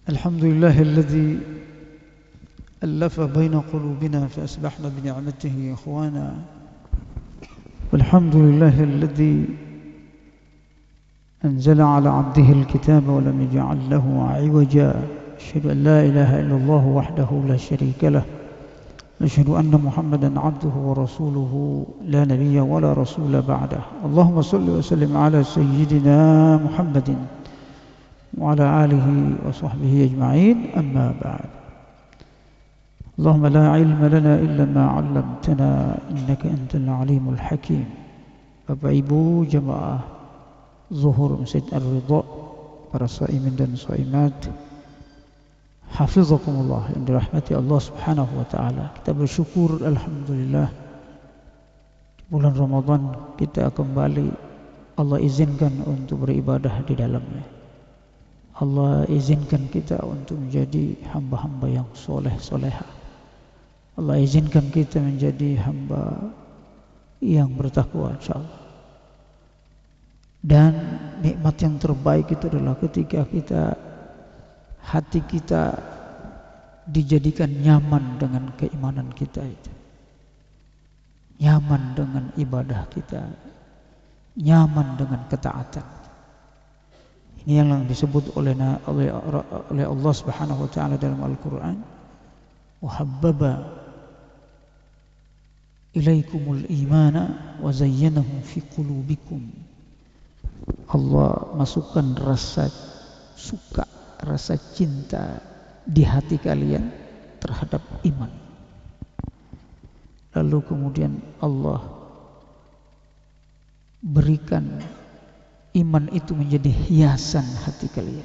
الحمد لله الذي ألف بين قلوبنا فأصبحنا بنعمته إخوانا. والحمد لله الذي أنزل على عبده الكتاب ولم يجعل له عوجا. أشهد أن لا إله إلا الله وحده لا شريك له، أشهد أن محمدا عبده ورسوله لا نبي ولا رسول بعده. اللهم صل وسلم على سيدنا محمد وعلى آله وصحبه أجمعين. أما بعد، اللهم لا علم لنا إلا ما علمتنا إنك أنت العليم الحكيم. Bapak Ibu jemaah Zuhur Masjid Ar-Ridha, para shaimin dan shaimat, hafizakumullah, yang dirahmati Allah Subhanahu wa taala. Kita bersyukur alhamdulillah bulan Ramadan kita kembali Allah izinkan untuk beribadah di dalamnya. Allah izinkan kita untuk menjadi hamba-hamba yang soleh-soleha. Allah izinkan kita menjadi hamba yang bertakwa insyaallah. Dan nikmat yang terbaik itu adalah ketika hati kita dijadikan nyaman dengan keimanan kita itu. Nyaman dengan ibadah kita, nyaman dengan ketaatan. Ini yang disebut oleh Allah Subhanahu wa taala dalam Al-Qur'an, wa habbaba ilaikumul imana wa zayyanahu fi qulubikum. Allah masukkan rasa suka, rasa cinta di hati kalian terhadap iman. Lalu kemudian Allah berikan iman itu menjadi hiasan hati kalian.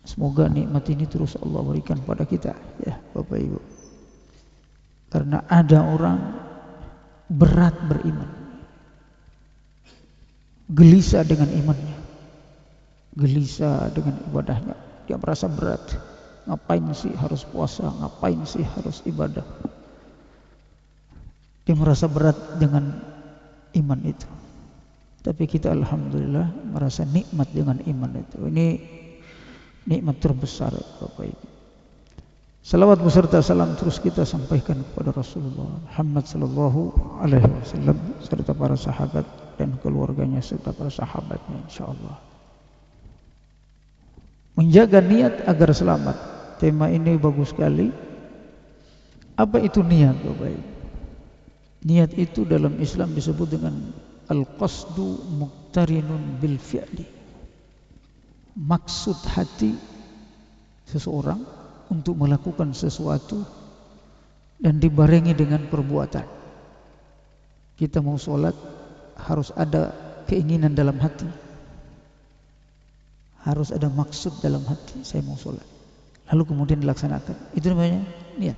Semoga nikmat ini terus Allah berikan pada kita, ya Bapak Ibu. Karena ada orang berat beriman, gelisah dengan imannya, gelisah dengan ibadahnya. Dia merasa berat. Ngapain sih harus puasa? Ngapain sih harus ibadah? Dia merasa berat dengan iman itu. Tapi kita alhamdulillah merasa nikmat dengan iman itu. Ini nikmat terbesar Bapak Ibu. Salawat beserta salam terus kita sampaikan kepada Rasulullah Muhammad sallallahu alaihi wasallam serta para sahabat dan keluarganya serta para sahabatnya insyaallah. Menjaga niat agar selamat. Tema ini bagus sekali. Apa itu niat Bapak Ibu? Niat itu dalam Islam disebut dengan al-qasdu muqtarinun bil fi'li. Maksud hati seseorang untuk melakukan sesuatu dan dibarengi dengan perbuatan. Kita mau sholat harus ada keinginan dalam hati, harus ada maksud dalam hati, saya mau sholat, lalu kemudian dilaksanakan. Itu namanya niat.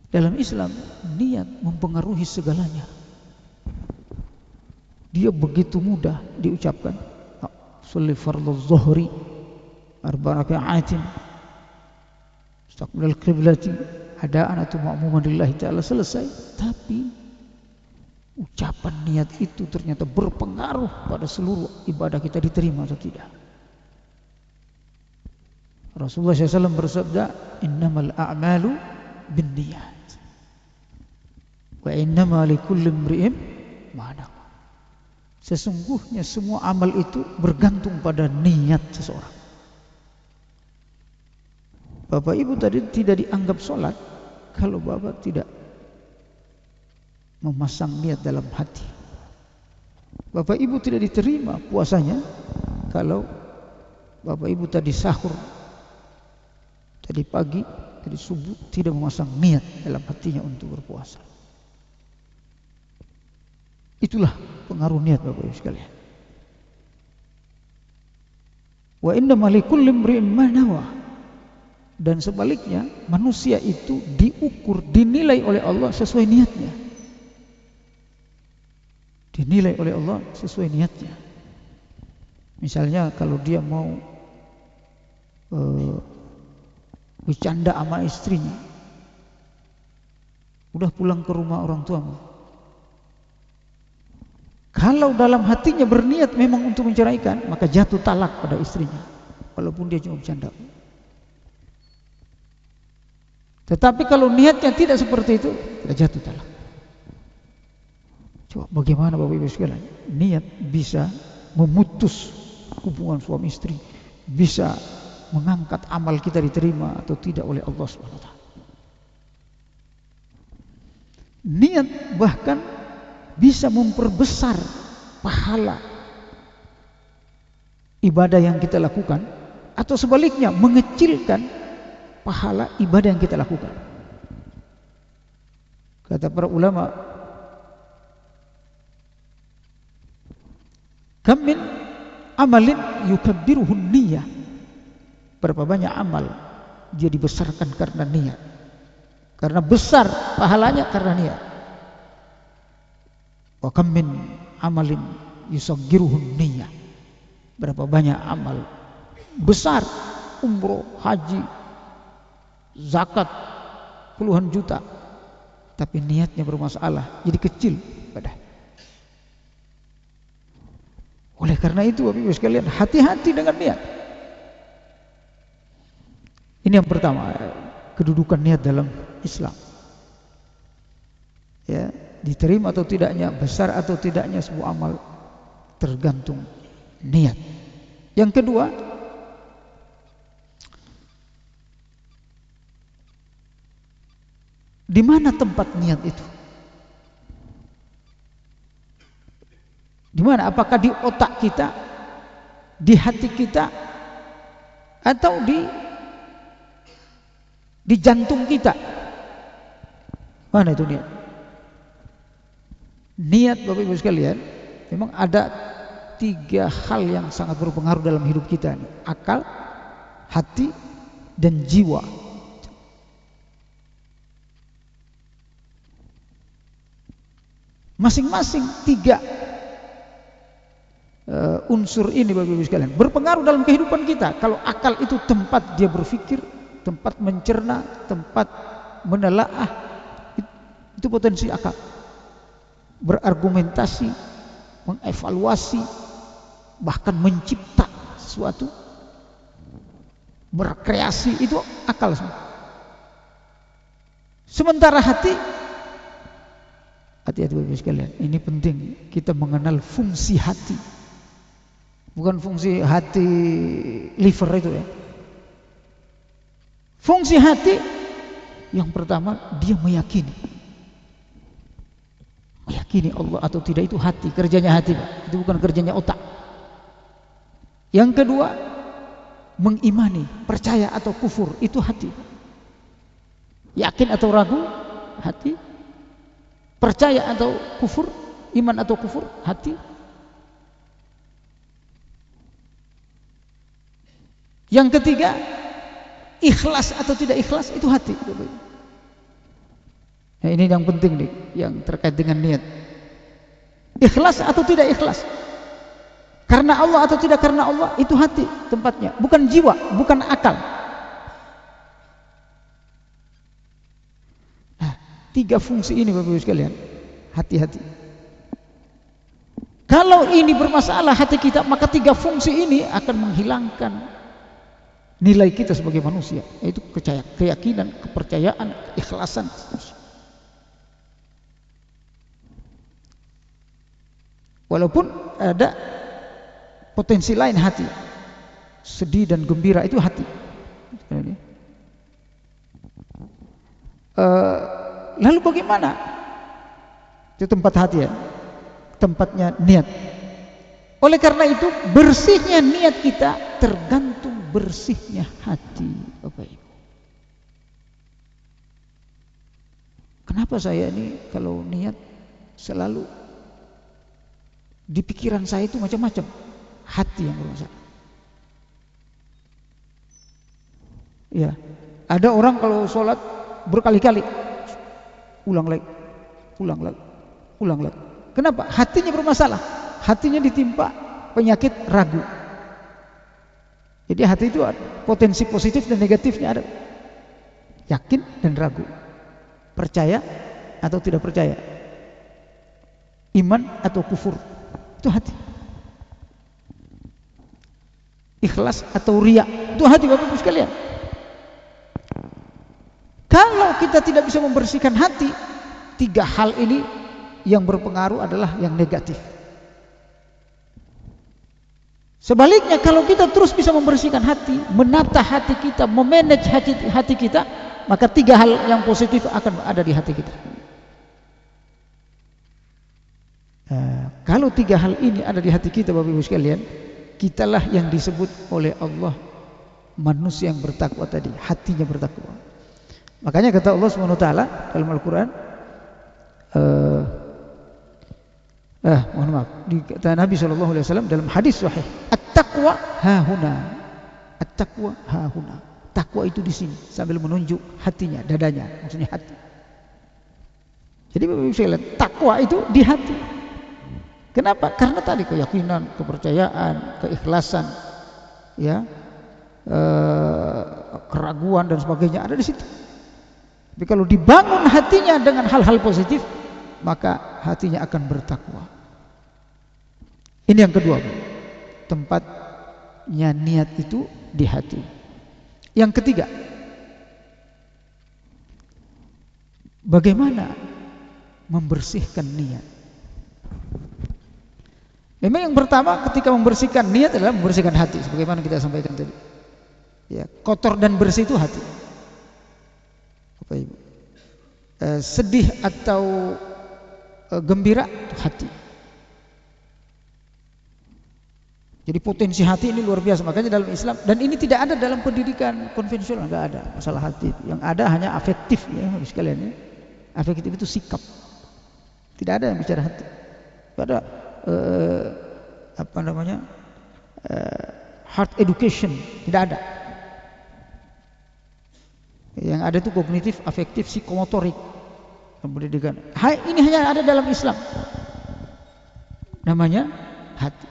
Dalam Islam niat mempengaruhi segalanya. Dia begitu mudah diucapkan. Sholli fardhu zuhri arba'a raka'atin istaqbilal qiblati adaan atau ma'muman lillahi ta'ala, selesai. Tapi ucapan niat itu ternyata berpengaruh pada seluruh ibadah kita diterima atau tidak. Rasulullah SAW bersabda, innamal a'malu binniyat wa innama likulli imri'in ma nawa. Sesungguhnya semua amal itu bergantung pada niat seseorang. Bapak Ibu tadi tidak dianggap sholat kalau Bapak tidak memasang niat dalam hati. Bapak Ibu tidak diterima puasanya kalau Bapak Ibu tadi sahur, tadi pagi, tadi subuh tidak memasang niat dalam hatinya untuk berpuasa. Itulah pengaruh niat Bapak Ibu sekalian. Wa innama likulli imri'in ma nawa. Dan sebaliknya, manusia itu diukur, dinilai oleh Allah sesuai niatnya. Dinilai oleh Allah sesuai niatnya. Misalnya kalau dia mau bercanda sama istrinya, udah pulang ke rumah orang tuamu, Kalau dalam hatinya berniat memang untuk menceraikan, maka jatuh talak pada istrinya, walaupun dia cuma bercanda. Tetapi kalau niatnya tidak seperti itu, tidak jatuh talak. Coba bagaimana Bapak Ibu sekalian? Niat bisa memutus hubungan suami istri, bisa mengangkat amal kita diterima atau tidak oleh Allah SWT. Niat bahkan bisa memperbesar pahala ibadah yang kita lakukan, atau sebaliknya mengecilkan pahala ibadah yang kita lakukan. Kata para ulama, kam min amalin yukabbiruhun niyah, berapa banyak amal dia dibesarkan karena niat, karena besar pahalanya karena niat. Wa kam min amalin yusaggiruhun niyah, berapa banyak amal besar, umroh, haji, zakat puluhan juta, tapi niatnya bermasalah, jadi kecil ibadah. Oleh karena itu Bapak Ibu sekalian, hati-hati dengan niat. Ini yang pertama, kedudukan niat dalam Islam. Ya, diterima atau tidaknya, besar atau tidaknya sebuah amal tergantung niat. Yang kedua, di mana tempat niat itu? Di mana? Apakah di otak kita, di hati kita, atau di jantung kita? Mana itu niat? Niat Bapak Ibu sekalian, memang ada 3 hal yang sangat berpengaruh dalam hidup kita, akal, hati, dan jiwa. Masing-masing 3 unsur ini Bapak Ibu sekalian berpengaruh dalam kehidupan kita. Kalau akal itu tempat dia berpikir, tempat mencerna, tempat menelaah, itu potensi akal. Berargumentasi, mengevaluasi, bahkan mencipta sesuatu, berkreasi, itu akal semua. Sementara hati, hati-hati Bapak Ibu sekalian, ini penting kita mengenal fungsi hati. Bukan fungsi hati liver itu ya. Fungsi hati yang pertama, dia meyakini. Meyakini Allah atau tidak itu hati, kerjanya hati Pak. Itu bukan kerjanya otak. Yang kedua, mengimani, percaya atau kufur, itu hati. Yakin atau ragu, hati. Percaya atau kufur, iman atau kufur, hati. Yang ketiga, ikhlas atau tidak ikhlas, itu hati. Nah, ini yang penting nih, yang terkait dengan niat. Ikhlas atau tidak ikhlas, karena Allah atau tidak karena Allah, itu hati tempatnya, bukan jiwa, bukan akal. Nah, 3 fungsi ini Bapak Ibu sekalian, hati-hati. Kalau ini bermasalah hati kita, maka 3 fungsi ini akan menghilangkan nilai kita sebagai manusia, yaitu keyakinan, kepercayaan, keikhlasan. Walaupun ada potensi lain hati, sedih dan gembira, itu hati. Lalu bagaimana? Itu tempat hati ya, tempatnya niat. Oleh karena itu, bersihnya niat kita tergantung bersihnya hati Bapak Ibu. Kenapa saya ini kalau niat selalu di pikiran saya itu macam-macam, hati yang bermasalah. Ya, ada orang kalau sholat berkali-kali ulang lagi, ulang lagi, ulang lagi. Kenapa? Hatinya bermasalah. Hatinya ditimpa penyakit ragu. Jadi hati itu ada potensi positif dan negatifnya ada. Yakin dan ragu. Percaya atau tidak percaya. Iman atau kufur. Itu hati. Ikhlas atau riya, itu hati Bapak Ibu sekalian. Kalau kita tidak bisa membersihkan hati, 3 hal ini yang berpengaruh adalah yang negatif. Sebaliknya kalau kita terus bisa membersihkan hati, menata hati kita, memanage hati kita, maka 3 hal yang positif akan ada di hati kita. Kalau 3 hal ini ada di hati kita Bapak Ibu sekalian, kitalah yang disebut oleh Allah manusia yang bertakwa tadi, hatinya bertakwa. Makanya kata Allah SWT dalam Al-Quran, mohon maaf, kata Nabi SAW dalam hadis sahih, at-taqwa hahuna, at-taqwa hahuna. Takwa itu di sini, sambil menunjuk hatinya, dadanya, maksudnya hati. Jadi Bapak Ibu sekalian, takwa itu di hati. Kenapa? Karena tadi keyakinan, kepercayaan, keikhlasan, ya, keraguan dan sebagainya ada di situ. Tapi kalau dibangun hatinya dengan hal-hal positif, maka hatinya akan bertakwa. Ini yang kedua, tempatnya niat itu di hati. Yang ketiga, bagaimana membersihkan niat? Memang yang pertama ketika membersihkan niat adalah membersihkan hati, sebagaimana kita sampaikan tadi. Ya, kotor dan bersih itu hati. Bapak Ibu, sedih atau gembira itu hati. Jadi potensi hati ini luar biasa. Makanya dalam Islam, dan ini tidak ada dalam pendidikan konvensional, nggak ada masalah hati. Yang ada hanya afektif, ya sekalian ya. Afektif itu sikap. Tidak ada yang bicara hati. Pada heart education tidak ada. Yang ada itu kognitif, afektif, psikomotorik pendidikan. Ini hanya ada dalam Islam. Namanya hati.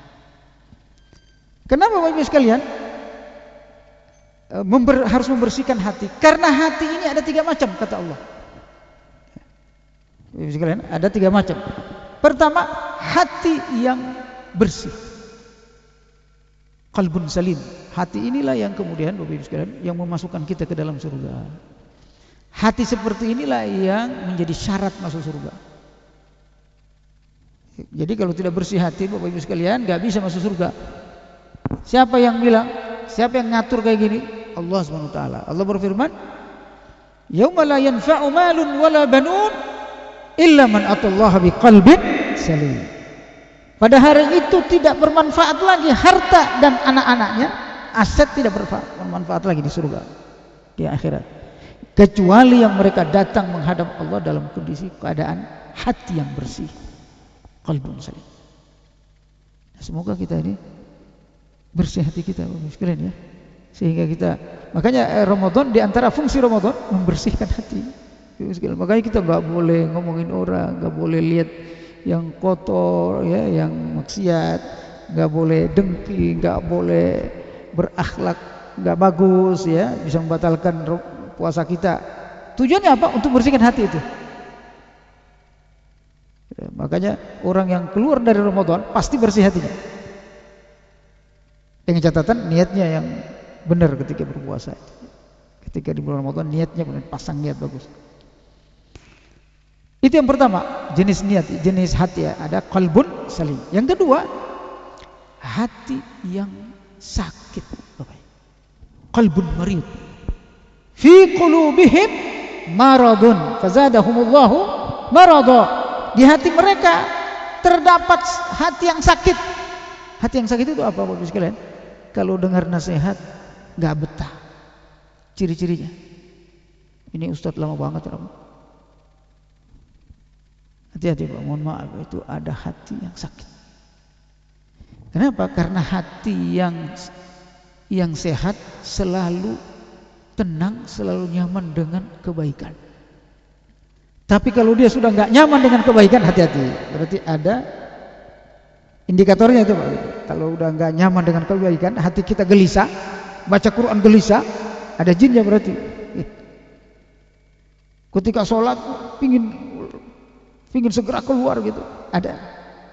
Kenapa Bapak Ibu sekalian harus membersihkan hati? Karena hati ini ada 3 macam kata Allah. Bapak Ibu sekalian, ada 3 macam. Pertama, hati yang bersih, qalbun salim. Hati inilah yang kemudian Bapak Ibu sekalian yang memasukkan kita ke dalam surga. Hati seperti inilah yang menjadi syarat masuk surga. Jadi kalau tidak bersih hati Bapak Ibu sekalian, gak bisa masuk surga. Siapa yang bilang? Siapa yang ngatur kayak gini? Allah SWT. Allah berfirman, yauma la yanfa'u malun wala banun illa man atallaha biqalbin salim. Pada hari itu tidak bermanfaat lagi harta dan anak-anaknya, aset tidak bermanfaat lagi di surga, di akhirat, kecuali yang mereka datang menghadap Allah dalam kondisi keadaan hati yang bersih, qalbun salim. Semoga kita ini bersih hati kita Bapak sekalian ya, sehingga kita, makanya Ramadan, di antara fungsi Ramadan membersihkan hati. Makanya kita nggak boleh ngomongin orang, nggak boleh lihat yang kotor, ya, yang maksiat, nggak boleh dengki, nggak boleh berakhlak nggak bagus, ya, bisa membatalkan puasa kita. Tujuannya apa? Untuk bersihkan hati itu. Ya, makanya orang yang keluar dari Ramadan pasti bersih hatinya. Dengan catatan niatnya yang benar ketika berpuasa. Ketika di bulan Ramadan niatnya benar, pasang niat bagus. Itu yang pertama, jenis niat, jenis hati ya, ada qalbun salim. Yang kedua, hati yang sakit, qalbun marid. Fi qulubihim maradun fazadahumullahu marada. Di hati mereka terdapat hati yang sakit. Hati yang sakit itu apa Bapak sekalian? Kalau dengar nasihat nggak betah. Ciri-cirinya. Ini Ustadz lama banget Rabu. Hati-hati Pak, mohon maaf, itu ada hati yang sakit. Kenapa? Karena hati yang sehat selalu tenang, selalu nyaman dengan kebaikan. Tapi kalau dia sudah nggak nyaman dengan kebaikan, hati-hati. Berarti ada indikatornya itu Pak. Kalau udah nggak nyaman dengan kebaikan, hati kita gelisah, baca Quran gelisah, ada jinnya berarti. Ketika sholat pingin segera keluar gitu, ada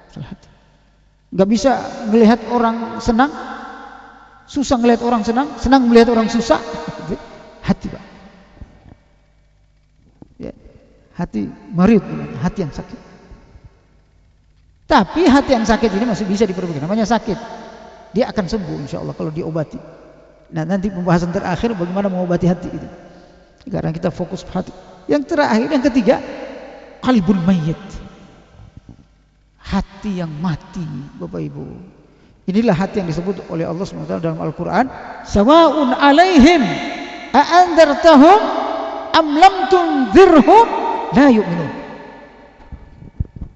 salah hati. Nggak bisa melihat orang senang, susah melihat orang senang, senang melihat orang susah. Hati, Pak. Ya, hati marid, hati yang sakit. Tapi hati yang sakit ini masih bisa diperbaiki. Namanya sakit, dia akan sembuh insya Allah kalau diobati. Nah, nanti pembahasan terakhir bagaimana mengobati hati itu. Sekarang kita fokus hati. Yang terakhir, yang ketiga, qalbul mayyit. Hati yang mati, Bapak Ibu. Inilah hati yang disebut oleh Allah SWT dalam Al-Quran. Sawa'un alaihim a'andartahum am lam tunzirhum la yu'minun.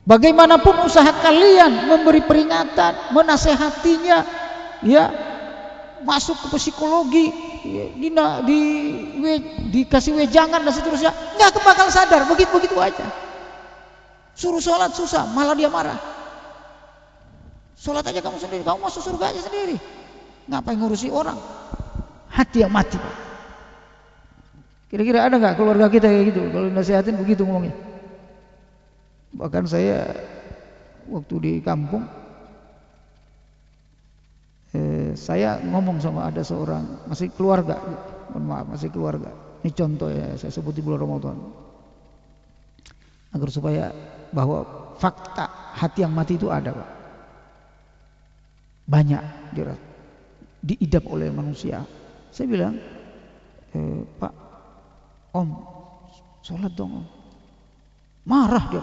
Bagaimanapun usaha kalian memberi peringatan, menasehatinya, ya, masuk ke psikologi, ya, dikasih wejangan dan seterusnya, nggak bakal sadar, begitu aja. Suruh sholat susah, malah dia marah. Sholat aja kamu sendiri, kamu masuk surga aja sendiri, ngapain ngurusi orang? Hati yang mati, Pak. Kira-kira ada nggak keluarga kita kayak gitu? Kalau nasihatin begitu ngomongnya. Bahkan saya waktu di kampung, saya ngomong sama ada seorang, masih keluarga, mohon maaf, masih keluarga. Ini contoh ya, saya sebut di bulan Ramadan, agar supaya bahwa fakta hati yang mati itu ada, Pak. Banyak diidap oleh manusia. Saya bilang, Pak, Om, sholat dong, Om. Marah dia.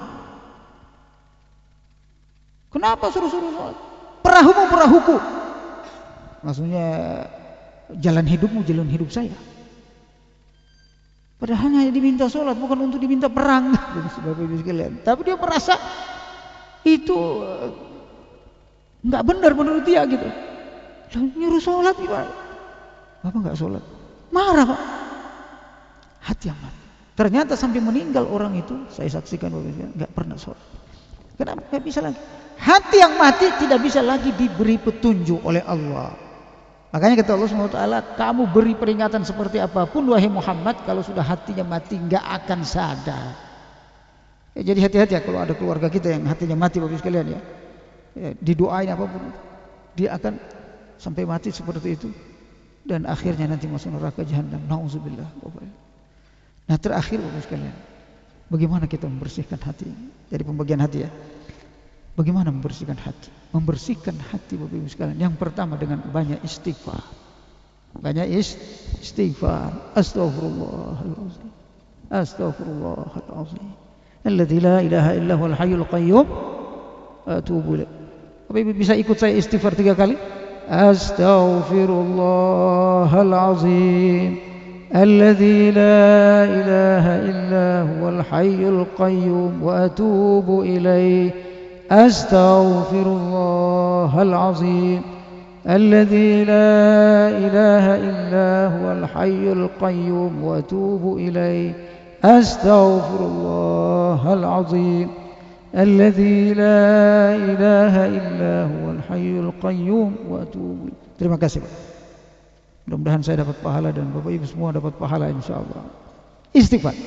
Kenapa suruh-suruh sholat? Perahumu perahuku. Maksudnya jalan hidupmu jalan hidup saya. Padahal hanya diminta sholat, bukan untuk diminta perang. Tapi dia merasa itu nggak benar menurut dia gitu. Nyuruh sholat gimana? Bapak nggak sholat, marah, Pak. Hati yang mati. Ternyata sampai meninggal orang itu, saya saksikan nggak pernah sholat. Kenapa? Nggak bisa lagi. Hati yang mati tidak bisa lagi diberi petunjuk oleh Allah. Makanya kata Allah SWT, kamu beri peringatan seperti apapun wahai Muhammad, kalau sudah hatinya mati nggak akan sadar. Ya, jadi hati-hati ya kalau ada keluarga kita yang hatinya mati, Bapak sekalian ya. Ya, didoain apapun, dia akan sampai mati seperti itu dan akhirnya nanti masuk neraka jahanam. Nauzubillah. Nah, terakhir Bapak sekalian, bagaimana kita membersihkan hati? Jadi pembagian hati ya. Bagaimana membersihkan hati? Membersihkan hati Bapak Ibu sekalian, yang pertama dengan banyak istighfar. Banyak istighfar. Astaghfirullahaladzim. Astaghfirullahaladzim. Alladzi la ilaha illa huwal hayyul qayyum. Atubu ilaih. Bapak Ibu bisa ikut saya istighfar 3 kali? Astaghfirullahaladzim. Alladzi la ilaha illa huwal hayyul qayyum wa atubu ilaih. Astaghfirullahaladzim. Alladzi la ilaha illa huwal hayyul qayyum wa atubu ilaih. Astaghfirullahaladzim. Alladzi la ilaha illa huwal hayyul qayyum wa atubu ilaih. Terima kasih, Pak. Mudah-mudahan saya dapat pahala dan Bapak Ibu semua dapat pahala insyaallah. Istighfar.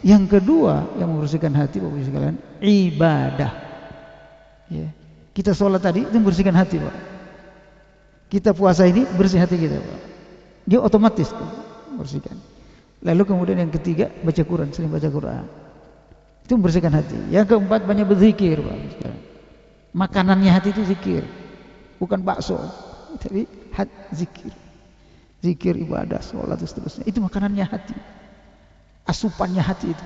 Yang kedua yang membersihkan hati Bapak Ibu sekalian, ibadah. Ya. Kita sholat tadi itu membersihkan hati, Pak. Kita puasa ini bersih hati kita, Pak. Dia otomatis membersihkan. Lalu kemudian yang ketiga, baca Quran, sering baca Quran. Itu membersihkan hati. Yang keempat, banyak berzikir, Pak. Makanannya hati itu zikir, bukan bakso, tapi zikir. Zikir, ibadah, sholat dan seterusnya. Itu makanannya hati, asupannya hati itu.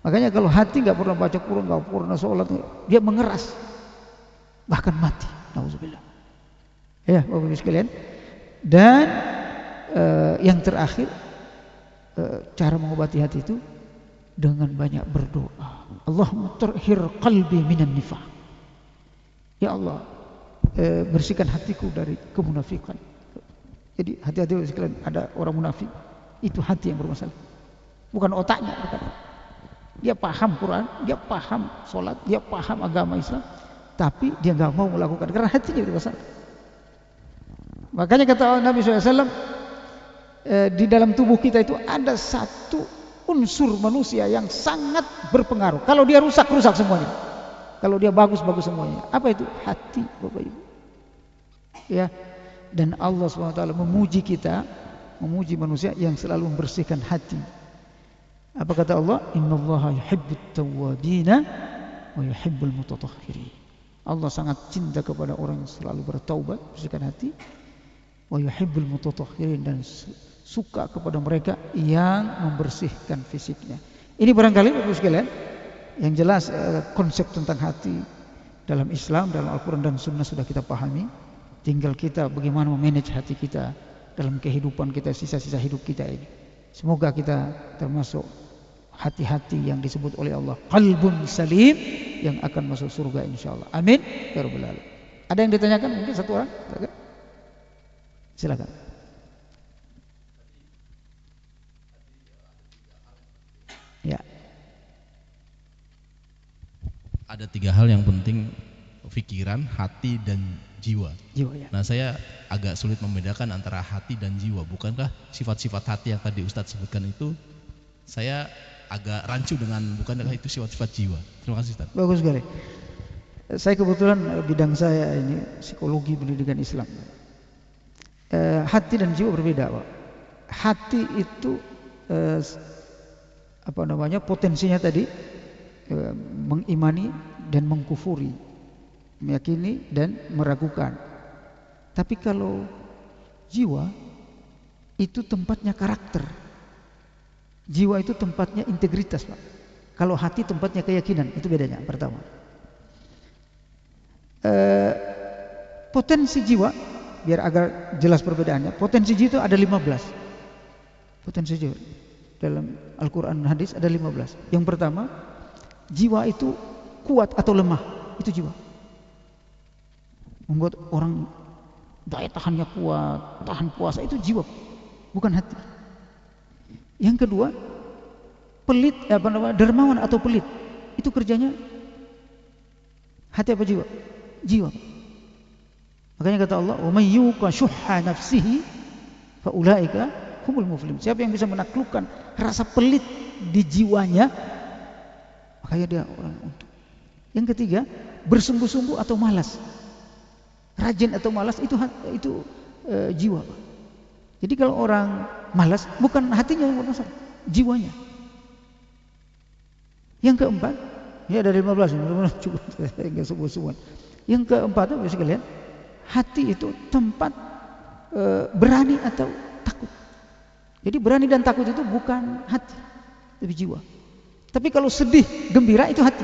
Makanya kalau hati nggak pernah baca Quran, nggak pernah sholat, dia mengeras, bahkan mati. Nauzubillah. Ya, Bapak Ibu sekalian. Dan yang terakhir, cara mengobati hati itu dengan banyak berdoa. Allahumma tahhir qalbi minan nifaq. Ya Allah, bersihkan hatiku dari kemunafikan. Jadi hati-hati sekalian, ada orang munafik, itu hati yang bermasalah, bukan otaknya, bukan. Dia paham Quran, dia paham sholat, dia paham agama Islam, tapi dia nggak mau melakukan karena hatinya bermasalah. Makanya kata Nabi SAW, di dalam tubuh kita itu ada satu unsur manusia yang sangat berpengaruh. Kalau dia rusak, rusak semuanya. Kalau dia bagus-bagus semuanya. Apa itu? Hati, Bapak Ibu. Ya. Dan Allah SWT memuji kita, memuji manusia yang selalu membersihkan hati. Apa kata Allah? Innallaha yuhibbut tawwabina wa yuhibbul mutatahhirin. Allah sangat cinta kepada orang yang selalu bertaubat, bersihkan hati. Wa yuhibbul mutatahhirin, dan suka kepada mereka yang membersihkan fisiknya. Ini barangkali Bapak sekalian yang jelas konsep tentang hati dalam Islam, dalam Al-Quran dan Sunnah sudah kita pahami. Tinggal kita bagaimana memanage hati kita dalam kehidupan kita, sisa-sisa hidup kita ini. Semoga kita termasuk hati-hati yang disebut oleh Allah qalbun salim, yang akan masuk surga insyaallah. Amin ya rabbal alamin. Ada yang ditanyakan mungkin satu orang? Silakan. Ya. Ada 3 hal yang penting: pikiran, hati, dan jiwa. Jiwa, ya. Nah, saya agak sulit membedakan antara hati dan jiwa. Bukankah sifat-sifat hati yang tadi Ustadz sebutkan itu, saya agak rancu dengan bukankah itu sifat-sifat jiwa? Terima kasih Ustadz. Bagus sekali. Saya kebetulan bidang saya ini psikologi pendidikan Islam. Hati dan jiwa berbeda, Pak. Hati itu potensinya tadi mengimani dan mengkufuri, meyakini dan meragukan. Tapi kalau jiwa itu tempatnya karakter. Jiwa itu tempatnya integritas, Pak. Kalau hati tempatnya keyakinan, itu bedanya. Pertama, potensi jiwa, biar agar jelas perbedaannya. Potensi jiwa itu ada 15. Potensi jiwa dalam Al-Quran dan hadis ada 15. Yang pertama, jiwa itu kuat atau lemah, itu jiwa. Membuat orang daya tahannya kuat, tahan puasa, itu jiwa, bukan hati. Yang kedua, pelit, dermawan atau pelit, itu kerjanya hati apa jiwa? Jiwa. Makanya kata Allah, "Wa may yuqa syuhha nafsihi fa ulaika humul muflihun." Siapa yang bisa menaklukkan rasa pelit di jiwanya, makanya dia orang untung. Yang ketiga, bersungguh-sungguh atau malas. Rajin atau malas, itu jiwa. Jadi kalau orang malas, bukan hatinya yang bermasalah, jiwanya. Yang keempat, ini ada 15, cukup enggak sebut-sebut. Yang keempat, Bapak sekalian, hati itu tempat berani atau takut. Jadi berani dan takut itu bukan hati, tapi jiwa. Tapi kalau sedih, gembira, itu hati.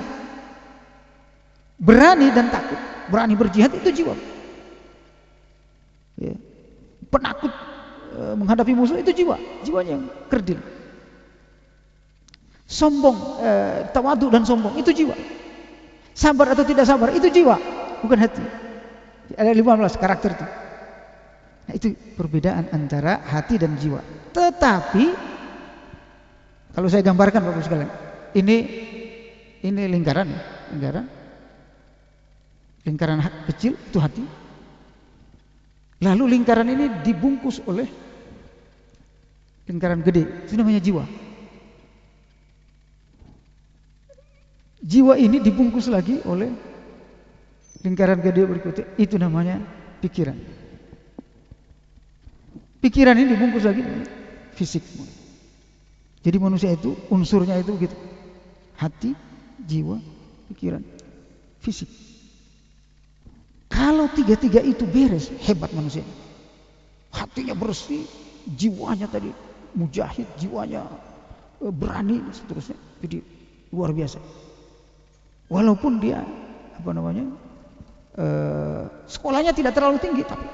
Berani dan takut, berani berjihad, itu jiwa. Ya. Penakut menghadapi musuh, itu jiwa, jiwanya yang kerdil. Sombong, tawadu dan sombong, itu jiwa. Sabar atau tidak sabar, itu jiwa, bukan hati. Ada 15 karakter itu. Nah, itu perbedaan antara hati dan jiwa. Tetapi kalau saya gambarkan Bapak sekalian, ini lingkaran, lingkaran kecil itu hati. Lalu lingkaran ini dibungkus oleh lingkaran gede, itu namanya jiwa. Jiwa ini dibungkus lagi oleh lingkaran gede berikutnya, itu namanya pikiran. Pikiran ini dibungkus lagi fisik. Jadi manusia itu unsurnya itu begitu: hati, jiwa, pikiran, fisik. Kalau tiga-tiga itu beres, hebat manusia. Hatinya bersih, jiwanya tadi mujahid, jiwanya berani, seterusnya. Jadi luar biasa. Walaupun dia sekolahnya tidak terlalu tinggi, tapi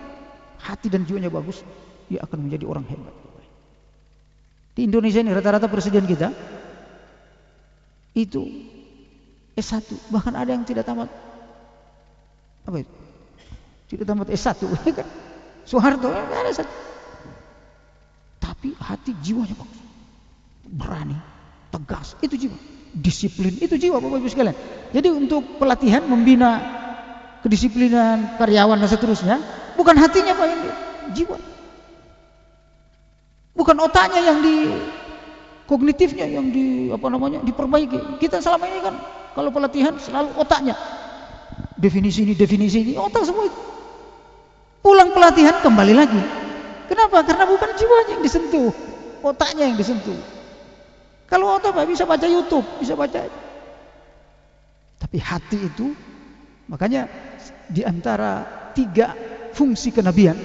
hati dan jiwanya bagus, dia akan menjadi orang hebat. Di Indonesia ini rata-rata presiden kita itu S1, bahkan ada yang tidak tamat tidak tamat S1 kan. Soeharto ada S1. Tapi hati jiwanya bagus. Berani, tegas, itu jiwa. Disiplin, itu jiwa Bapak Ibu sekalian. Jadi untuk pelatihan membina kedisiplinan karyawan dan seterusnya, bukan hatinya Pak, ini jiwa. Bukan otaknya yang kognitifnya yang diperbaiki. Kita selama ini kan Kalau pelatihan selalu otaknya. Definisi ini, otak semua itu. Pulang pelatihan kembali lagi. Kenapa? Karena bukan jiwanya yang disentuh, otaknya yang disentuh. Kalau otak bisa baca YouTube, bisa baca. Tapi hati itu, makanya di antara 3 fungsi kenabian,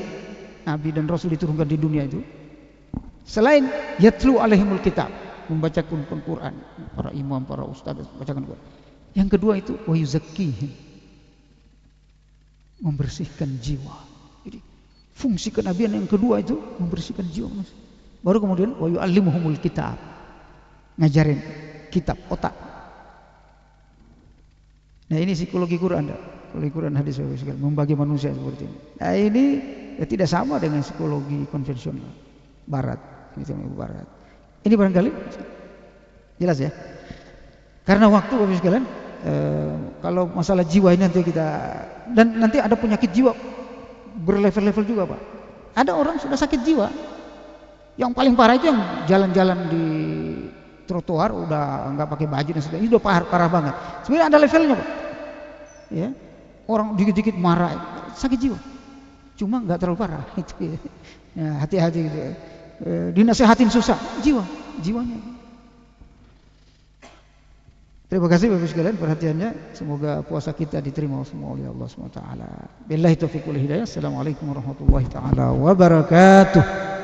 Nabi dan Rasul diturunkan di dunia itu, selain yatlu alaihimul kitab, membacakan Al-Quran, para imam, para ustaz bacakan Al-Quran. Yang kedua itu wa yuzakkihim, membersihkan jiwa. Jadi fungsi kenabian yang kedua itu membersihkan jiwa manusia. Baru kemudian wa yu'allimuhumul kitab, ngajarin kitab, otak. Nah ini psikologi Quran, psikologi Quran hadis membagi manusia seperti ini. Nah ini ya tidak sama dengan psikologi konvensional Barat, Barat. Ini barangkali jelas ya. Karena waktu Bapak sekalian, kalau masalah jiwa ini nanti kita, dan nanti ada penyakit jiwa berlevel-level juga Pak. Ada orang sudah sakit jiwa. Yang paling parah itu yang jalan-jalan di trotoar udah nggak pakai baju dan sebagainya, itu udah parah banget. Sebenarnya ada levelnya Pak. Ya, orang dikit-dikit marah, sakit jiwa. Cuma nggak terlalu parah itu ya. Ya, hati-hati gitu ya. Dinasehatin susah, jiwanya. Terima kasih Bapak sekalian perhatiannya. Semoga puasa kita diterima semua oleh Allah SWT. Billahi taufiq wal hidayah. Assalamualaikum warahmatullahi taala wabarakatuh.